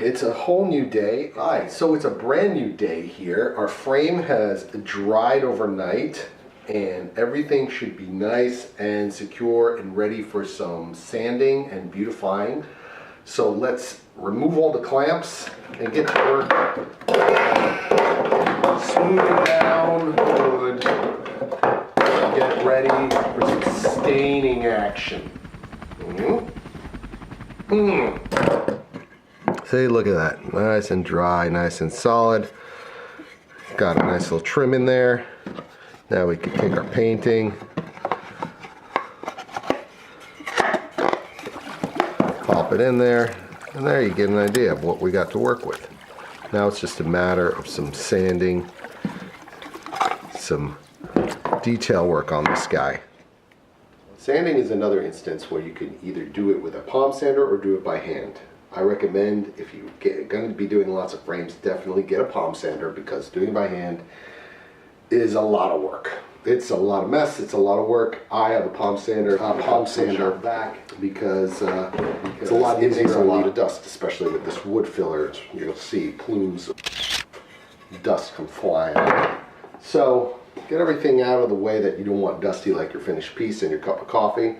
it's a whole new day. Hi, so it's a brand new day here. Our frame has dried overnight and everything should be nice and secure and ready for some sanding and beautifying. So let's remove all the clamps and get to work. Smooth down the wood. Get ready for some staining action. See, look at that. Nice and dry, nice and solid. Got a nice little trim in there. Now we can take our painting. Pop it in there. And there you get an idea of what we got to work with. Now it's just a matter of some sanding, some detail work on this guy. Sanding is another instance where you can either do it with a palm sander or do it by hand. I recommend, if you're going to be doing lots of frames, definitely get a palm sander, because doing it by hand is a lot of work. It's a lot of mess, it's a lot of work. I have a palm sander back because it's a lot easier. It makes a lot of dust, especially with this wood filler. You'll see plumes of dust come flying. So get everything out of the way that you don't want dusty, like your finished piece and your cup of coffee.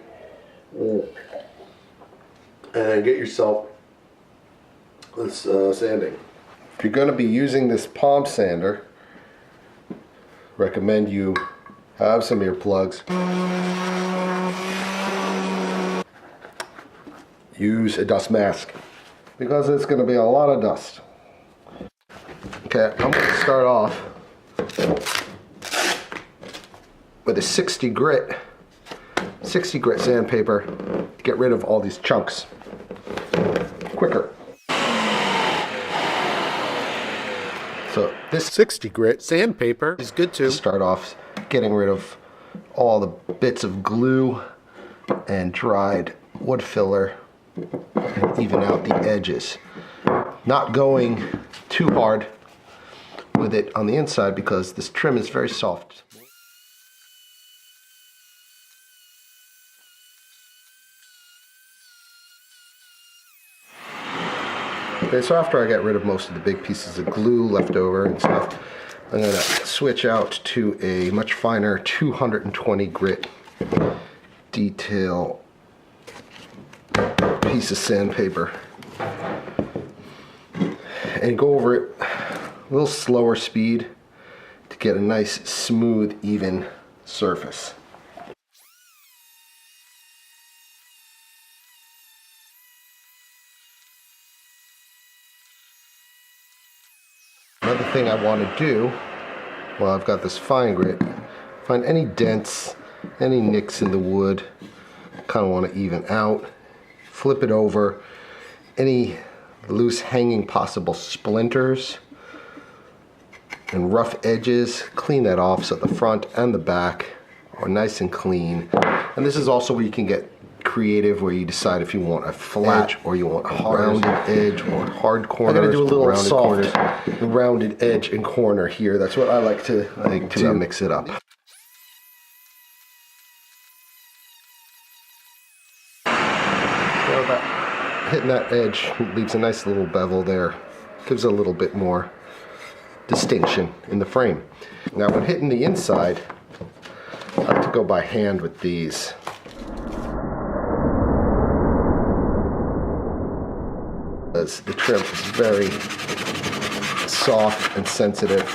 And get yourself this sanding. If you're going to be using this palm sander, recommend you have some earplugs. Use a dust mask, because it's going to be a lot of dust. Okay, I'm going to start off with a 60 grit sandpaper to get rid of all these chunks quicker. So this 60 grit sandpaper is good to start off getting rid of all the bits of glue and dried wood filler and even out the edges. Not going too hard with it on the inside because this trim is very soft. Okay, so after I get rid of most of the big pieces of glue left over and stuff, I'm going to switch out to a much finer 220 grit detail piece of sandpaper and go over it a little slower speed to get a nice, smooth, even surface. Another thing I want to do, while I've got this fine grit, find any dents, any nicks in the wood, kind of want to even out, flip it over, any loose hanging possible splinters and rough edges, clean that off so the front and the back are nice and clean. And this is also where you can get creative, where you decide if you want a flat or you want a rounded edge or hard corners. I'm going to do a little soft rounded edge and corner here. That's what I like to mix it up. So hitting that edge leaves a nice little bevel there. Gives a little bit more distinction in the frame. Now when hitting the inside, I like to go by hand with these. As the trim is very soft and sensitive,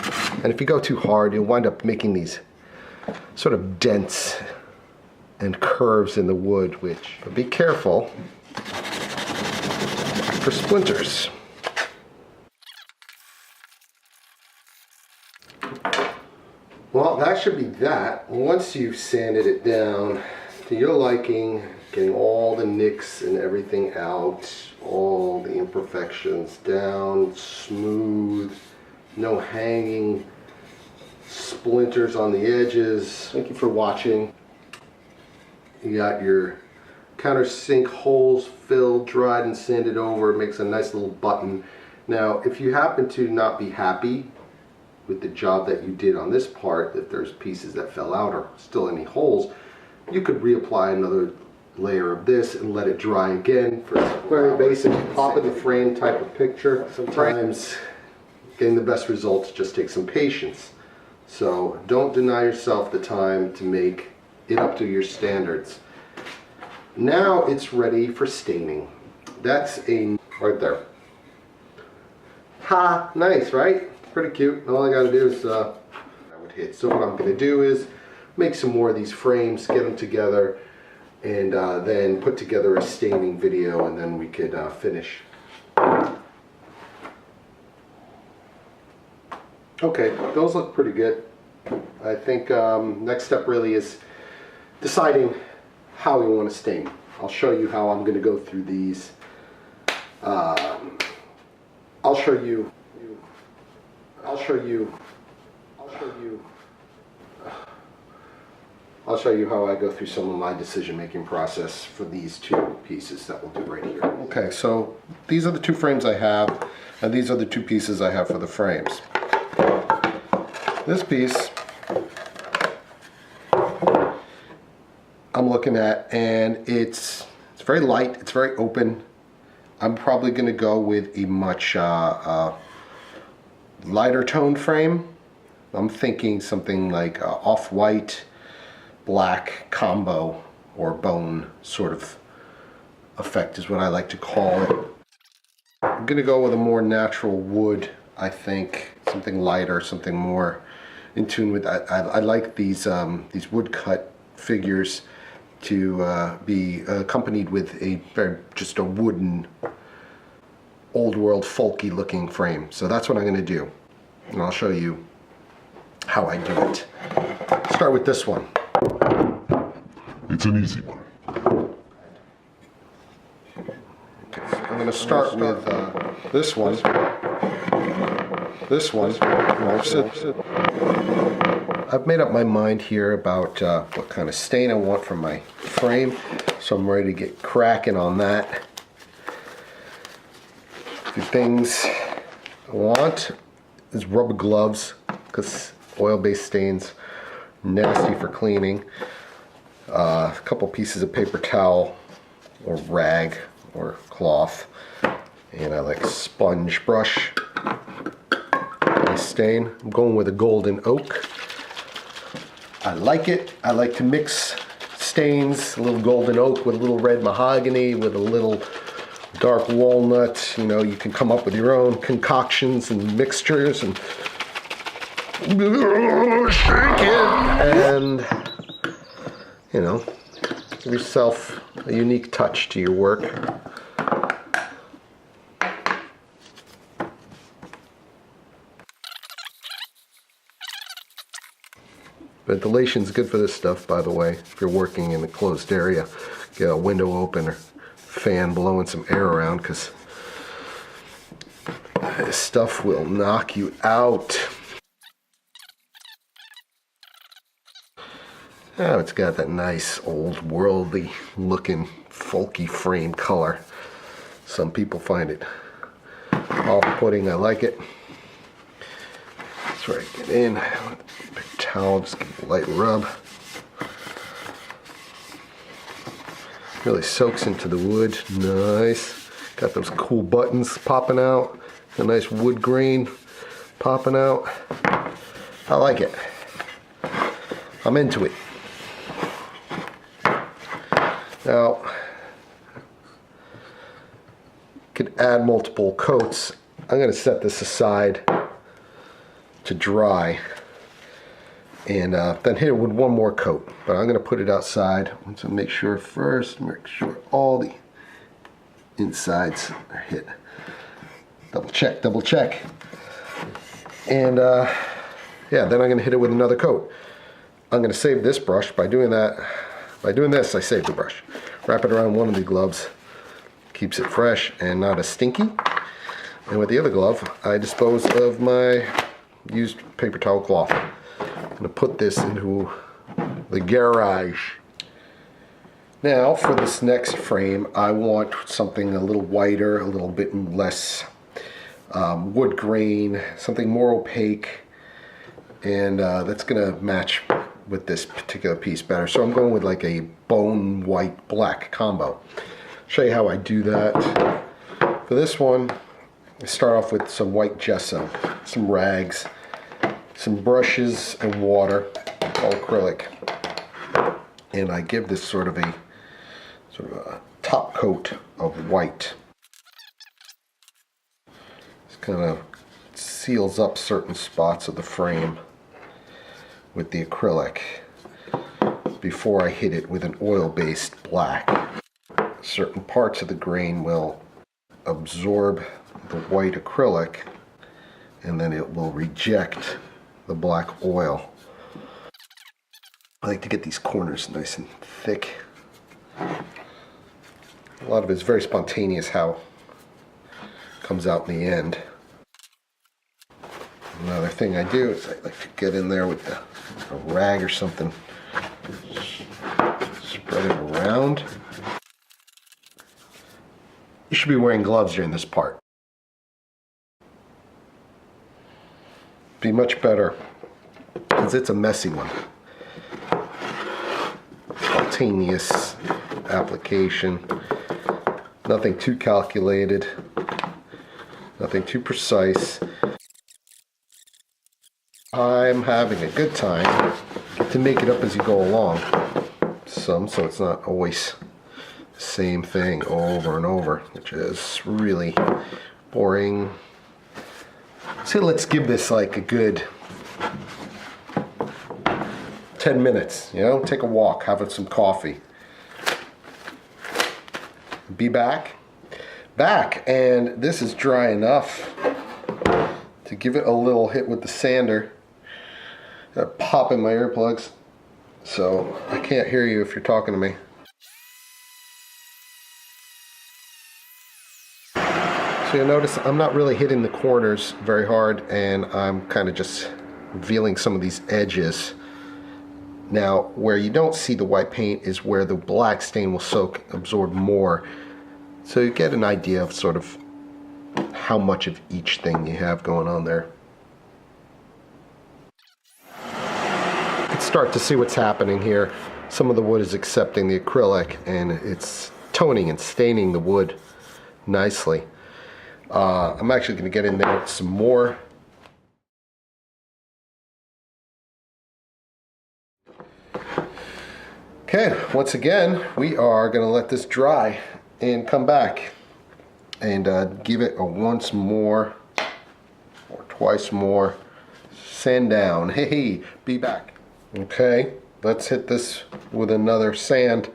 and if you go too hard, you'll wind up making these sort of dents and curves in the wood, but be careful for splinters. Well, that should be that. Once you've sanded it down to your liking, getting all the nicks and everything out, all the imperfections down, smooth, no hanging splinters on the edges. Thank you for watching. You got your countersink holes filled, dried, and sanded over. It makes a nice little button. Now, if you happen to not be happy with the job that you did on this part, if there's pieces that fell out or still any holes, you could reapply another layer of this and let it dry again for a very basic pop in the frame type of picture. Sometimes getting the best results just takes some patience. So don't deny yourself the time to make it up to your standards. Now it's ready for staining. That's a right there. Ha! Nice, right? Pretty cute. All I gotta do is I would hit. So what I'm gonna do is make some more of these frames, get them together, and then put together a staining video, and then we could finish. Okay, those look pretty good. I think next step really is deciding how we want to stain. I'll show you how I'm going to go through these. I'll show you how I go through some of my decision-making process for these two pieces that we'll do right here. Okay, so these are the two frames I have, and these are the two pieces I have for the frames. This piece I'm looking at, and it's very light, it's very open. I'm probably going to go with a much lighter tone frame. I'm thinking something like off-white, black combo or bone sort of effect is what I like to call it. I'm going to go with a more natural wood, I think, something lighter, something more in tune with. I like these woodcut figures to be accompanied with just a wooden, old world, folky looking frame. So that's what I'm going to do, and I'll show you how I do it. Start with this one. It's an easy one. Okay, so I'm going to start with this one. This one. I've made up my mind here about what kind of stain I want for my frame, so I'm ready to get cracking on that. The things I want is rubber gloves, because oil-based stains nasty for cleaning. A couple pieces of paper towel or rag or cloth, and I like a sponge brush. My stain, I'm going with a golden oak. I like it. I like to mix stains, a little golden oak with a little red mahogany with a little dark walnut. You know, you can come up with your own concoctions and mixtures and shake it, and you know, give yourself a unique touch to your work. Ventilation's good for this stuff, by the way. If you're working in a closed area, get a window open or fan blowing some air around, because this stuff will knock you out. Oh, it's got that nice old worldly looking folky frame color. Some people find it off-putting. I like it. That's where I get in. Big towel, just give it a light rub. Really soaks into the wood. Nice. Got those cool buttons popping out. A nice wood grain popping out. I like it. I'm into it. Now, could add multiple coats. I'm going to set this aside to dry, and then hit it with one more coat. But I'm going to put it outside. So make sure all the insides are hit. Double check. And yeah, then I'm going to hit it with another coat. I'm going to save this brush by doing that. By doing this, I save the brush. Wrap it around one of the gloves. Keeps it fresh and not as stinky. And with the other glove, I dispose of my used paper towel cloth. I'm going to put this into the garage. Now, for this next frame, I want something a little whiter, a little bit less wood grain, something more opaque, and that's going to match with this particular piece better. So I'm going with like a bone white black combo. Show you how I do that. For this one, I start off with some white gesso, some rags, some brushes and water, all acrylic. And I give this sort of a top coat of white. This kind of seals up certain spots of the frame with the acrylic before I hit it with an oil-based black. Certain parts of the grain will absorb the white acrylic and then it will reject the black oil. I like to get these corners nice and thick. A lot of it is very spontaneous how it comes out in the end. Another thing I do is I like to get in there with a rag or something, spread it around. You should be wearing gloves during this part. Be much better, because it's a messy one. Spontaneous application, nothing too calculated, nothing too precise. I'm having a good time. Get to make it up as you go along. So it's not always the same thing over and over, which is really boring. So let's give this like a good 10 minutes, you know, take a walk, have some coffee. Be back, and this is dry enough to give it a little hit with the sander. Got a pop in my earplugs, so I can't hear you if you're talking to me. So you'll notice I'm not really hitting the corners very hard, and I'm kind of just revealing some of these edges. Now, where you don't see the white paint is where the black stain will absorb more. So you get an idea of sort of how much of each thing you have going on there. You can start to see what's happening here. Some of the wood is accepting the acrylic and it's toning and staining the wood nicely. I'm actually going to get in there with some more. Okay, once again, we are going to let this dry and come back and give it a once more or twice more sand down. Hey, be back. Okay, let's hit this with another sand.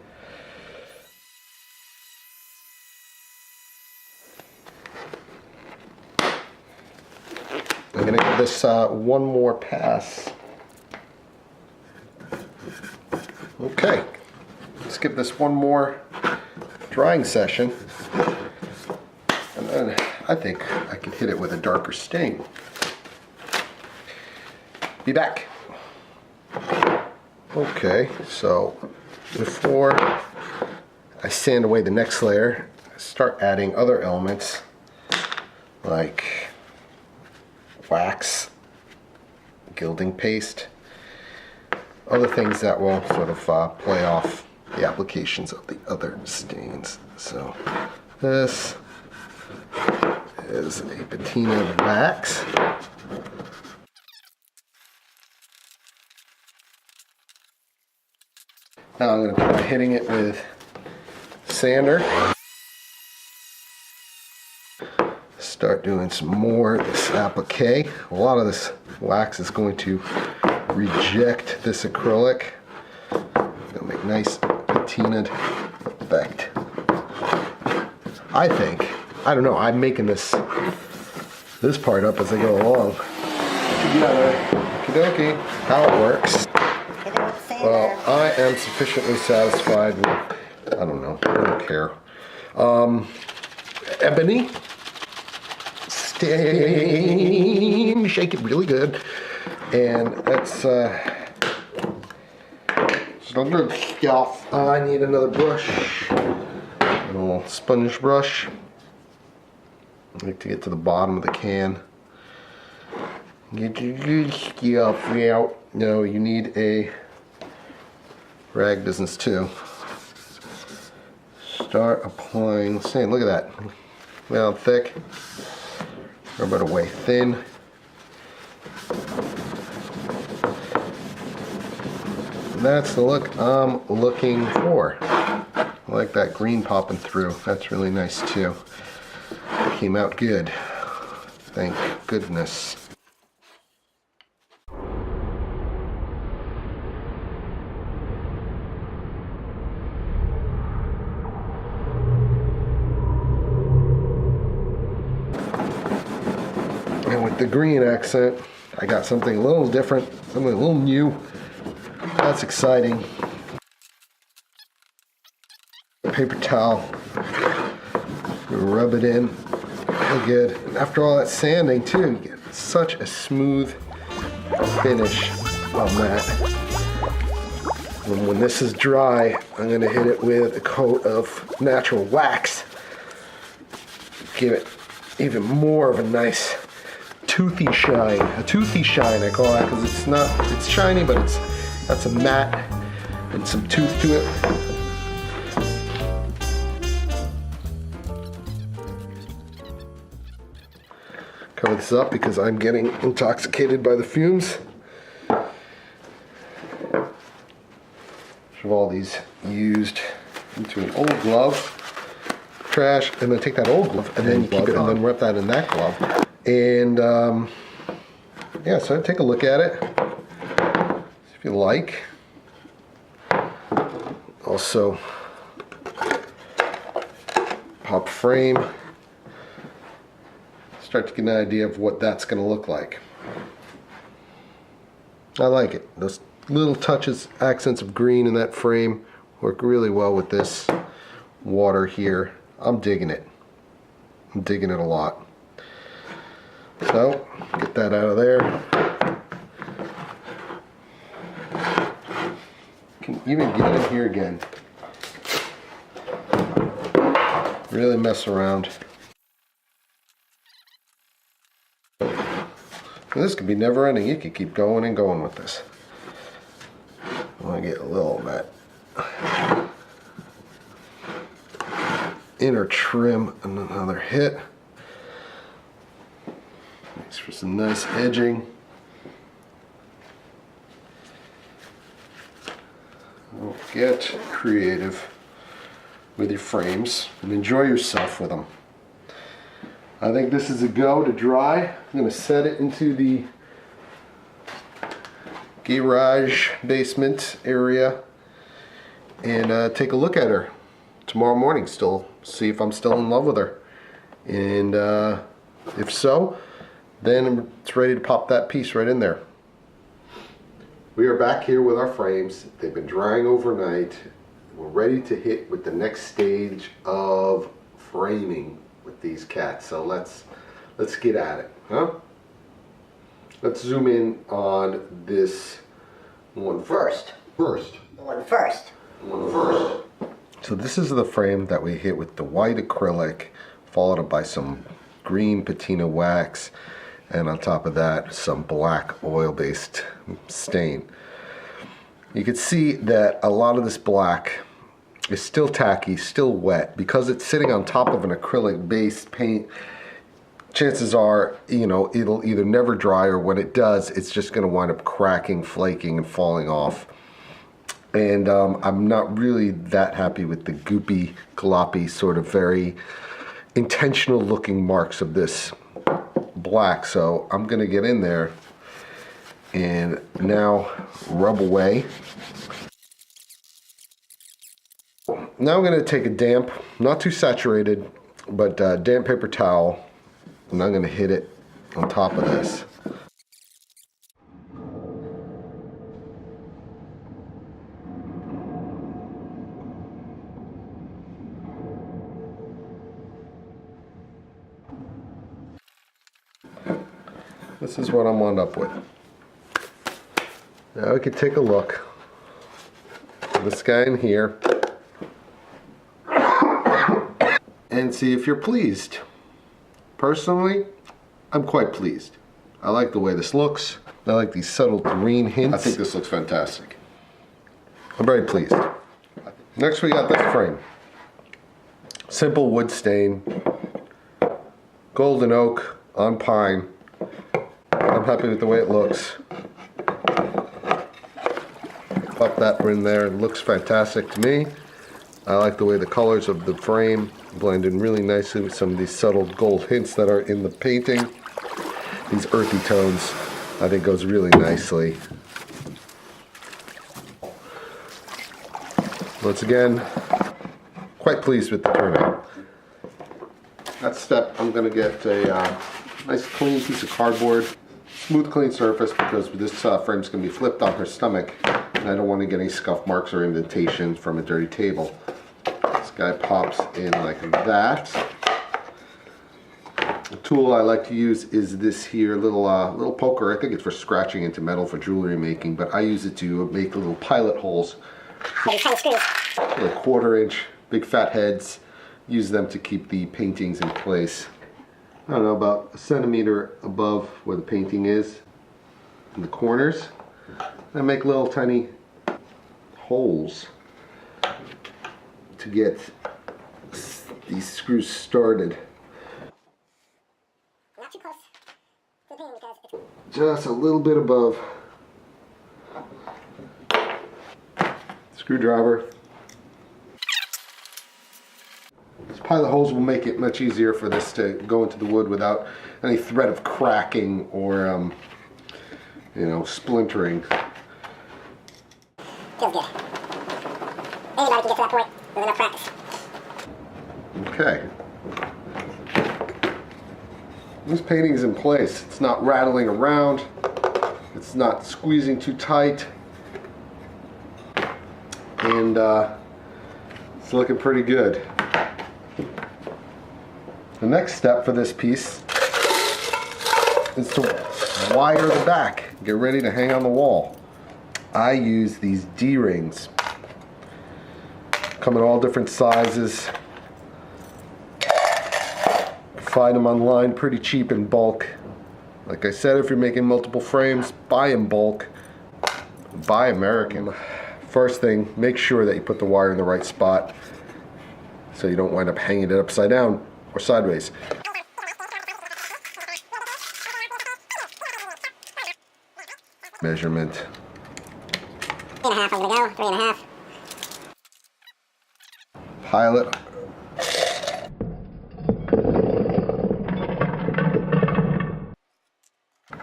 I'm going to give this one more pass. Okay, let's give this one more drying session, and then I think I can hit it with a darker stain. Be back. Okay, so before I sand away the next layer, I start adding other elements like wax, gilding paste, other things that will sort of play off the applications of the other stains. So this is a patina wax. Now I'm going to try hitting it with sander. Start doing some more of this applique. A lot of this wax is going to reject this acrylic. It'll make nice patinaed effect. I think. I don't know. I'm making this part up as I go along. Together. Okie dokie. How it works. Well, I am sufficiently satisfied with, I don't know, I don't care. Ebony stain, shake it really good, and that's some good stuff. I need another brush, a little sponge brush. I like to get to the bottom of the can. Get your good stuff out. No, you need a rag business too. Start applying sand. Look at that. Well, thick. Or about a way thin. That's the look I'm looking for. I like that green popping through. That's really nice too. Came out good. Thank goodness. And with the green accent, I got something a little different, something a little new. That's exciting. Paper towel. Rub it in. Really good. And after all that sanding too, you get such a smooth finish on that. And when this is dry, I'm going to hit it with a coat of natural wax. Give it even more of a nice toothy shine. A toothy shine, I call that, because it's shiny, but it's got some matte and some tooth to it. Cover this up because I'm getting intoxicated by the fumes. Shove all these used into an old glove. Trash, and then take that old glove and then keep it and then wrap that in that glove. And yeah, so take a look at it if you like. Also, pop frame. Start to get an idea of what that's going to look like. I like it. Those little touches, accents of green in that frame work really well with this water here. I'm digging it. I'm digging it a lot. So, get that out of there. Can even get in here again. Really mess around. This could be never ending. You could keep going and going with this. I want to get a little bit inner trim and another hit. Makes for some nice edging. Get creative with your frames and enjoy yourself with them. I think this is a go to dry. I'm going to set it into the garage basement area and take a look at her tomorrow morning. Still see if I'm still in love with her, and if so, then it's ready to pop that piece right in there. We are back here with our frames. They've been drying overnight. We're ready to hit with the next stage of framing with these cats. So let's get at it, huh? Let's zoom in on this one first. One first. So this is the frame that we hit with the white acrylic, followed up by some green patina wax, and on top of that some black oil-based stain. You can see that a lot of this black is still tacky, still wet, because it's sitting on top of an acrylic-based paint. Chances are, you know, it'll either never dry, or when it does, it's just going to wind up cracking, flaking, and falling off. And I'm not really that happy with the goopy, gloppy, sort of very intentional looking marks of this black. So I'm going to get in there and now rub away. Now I'm going to take a damp, not too saturated, but damp paper towel, and I'm going to hit it on top of this. This is what I'm wound up with. Now we can take a look at this guy in here and see if you're pleased. Personally, I'm quite pleased. I like the way this looks. I like these subtle green hints. I think this looks fantastic. I'm very pleased. Next we got this frame. Simple wood stain, golden oak on pine. I'm happy with the way it looks. Pop that in there, it looks fantastic to me. I like the way the colors of the frame blend in really nicely with some of these subtle gold hints that are in the painting. These earthy tones, I think, goes really nicely. Once again, quite pleased with the turnout. Next step, I'm going to get a nice clean piece of cardboard, smooth clean surface, because this frame is going to be flipped on her stomach, and I don't want to get any scuff marks or indentations from a dirty table. This guy pops in like that. The tool I like to use is this here little poker. I think it's for scratching into metal for jewelry making, but I use it to make little pilot holes. Like 1/4 inch, big fat heads. Use them to keep the paintings in place. I don't know, about a centimeter above where the painting is in the corners. I make little tiny holes to get these screws started. Not too close to the painting because it's Just a little bit above. Screwdriver. These pilot holes will make it much easier for this to go into the wood without any threat of cracking or, splintering. feels good. Anybody can get to that point with enough practice. Okay. This painting is in place. It's not rattling around. It's not squeezing too tight. And it's looking pretty good. The next step for this piece is to wire the back. Get ready to hang on the wall. I use these D-rings. Come in all different sizes. Find them online pretty cheap in bulk. Like I said, if you're making multiple frames, buy in bulk. Buy American. First thing, make sure that you put the wire in the right spot so you don't wind up hanging it upside down or sideways. Measurement. 3.5, I'm gonna go, 3.5. Pilot.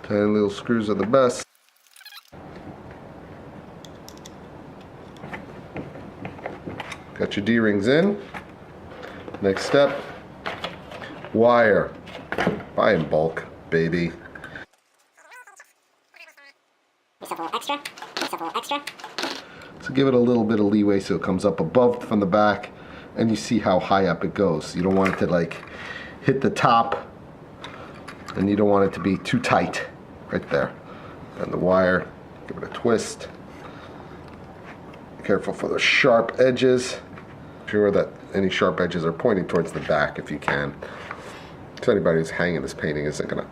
Tiny little screws are the best. Got your D-rings in. Next step, wire. Buy in bulk, baby. Yourself a little extra, yourself a little extra. So give it a little bit of leeway so it comes up above from the back, and you see how high up it goes. You don't want it to like hit the top, and you don't want it to be too tight right there. And the wire, give it a twist. Be careful for the sharp edges. Sure that any sharp edges are pointing towards the back if you can. So anybody who's hanging this painting isn't gonna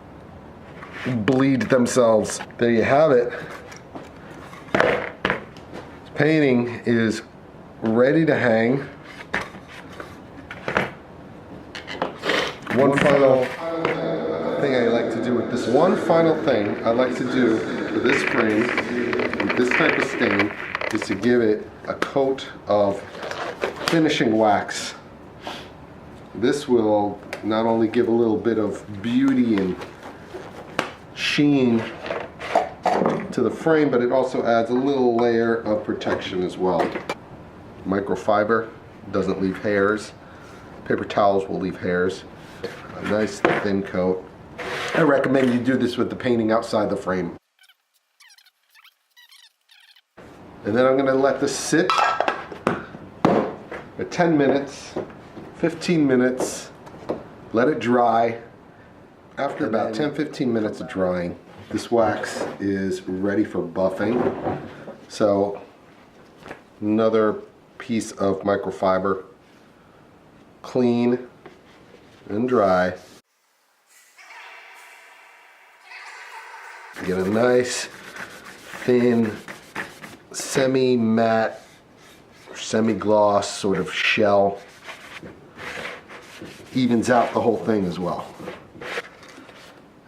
bleed themselves. There you have it. This painting is ready to hang. One final thing I like to do with this, one final thing I like to do with this frame, with this type of stain, is to give it a coat of finishing wax. This will not only give a little bit of beauty and sheen to the frame, but it also adds a little layer of protection as well. Microfiber doesn't leave hairs. Paper towels will leave hairs. A nice thin coat. I recommend you do this with the painting outside the frame. And then I'm going to let this sit for 10 minutes, 15 minutes, let it dry. After about 10-15 minutes of drying, this wax is ready for buffing. So another piece of microfiber, clean and dry. Get a nice, thin, semi-matte semi-gloss sort of shell evens out the whole thing as well.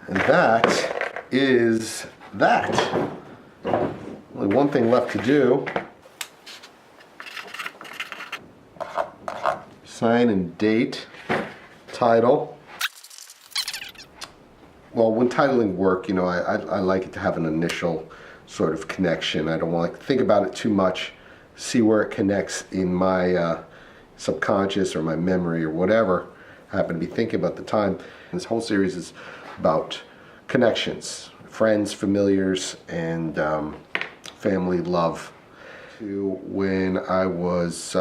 And that is that. Only one thing left to do. Sign and date, title. Well, when titling work, you know, I like it to have an initial sort of connection. I don't want to think about it too much, see where it connects in my subconscious or my memory or whatever I happen to be thinking about at the time. This whole series is about connections, friends, familiars, and family love. To when I was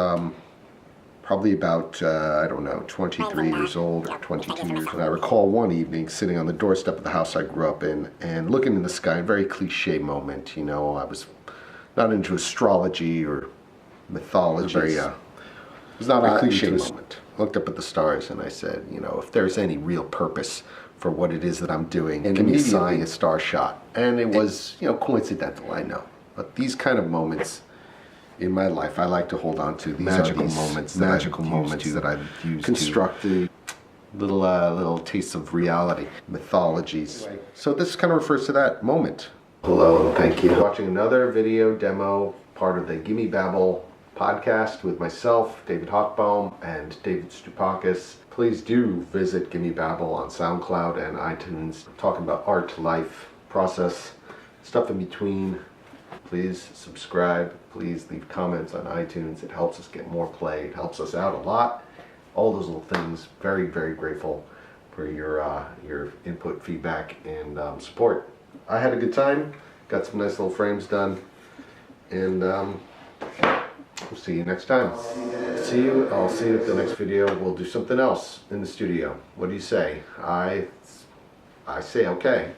probably about, I don't know, 23 years old or 22 years old. And I recall one evening sitting on the doorstep of the house I grew up in and looking in the sky, a very cliche moment, you know. I was not into astrology or mythology. It was not a cliche moment. I looked up at the stars and I said, you know, if there's any real purpose for what it is that I'm doing, and give me a sign, a star shot. And it was, you know, coincidental, I know. But these kind of moments in my life, I like to hold on to. These magical moments that I've used to construct the little tastes of reality, mythologies. Anyway, so this kind of refers to that moment. Hello, and thank you for watching another video demo, part of the Gimmie Babel podcast with myself, David Hochbaum, and David Stupakis. Please do visit Gimmie Babel on SoundCloud and iTunes. We're talking about art, life, process, stuff in between. Please subscribe. Please leave comments on iTunes. It helps us get more play. It helps us out a lot. All those little things. Very, very grateful for your input, feedback, and support. I had a good time. Got some nice little frames done. And we'll see you next time. I'll see you at the next video. We'll do something else in the studio. What do you say? I say okay.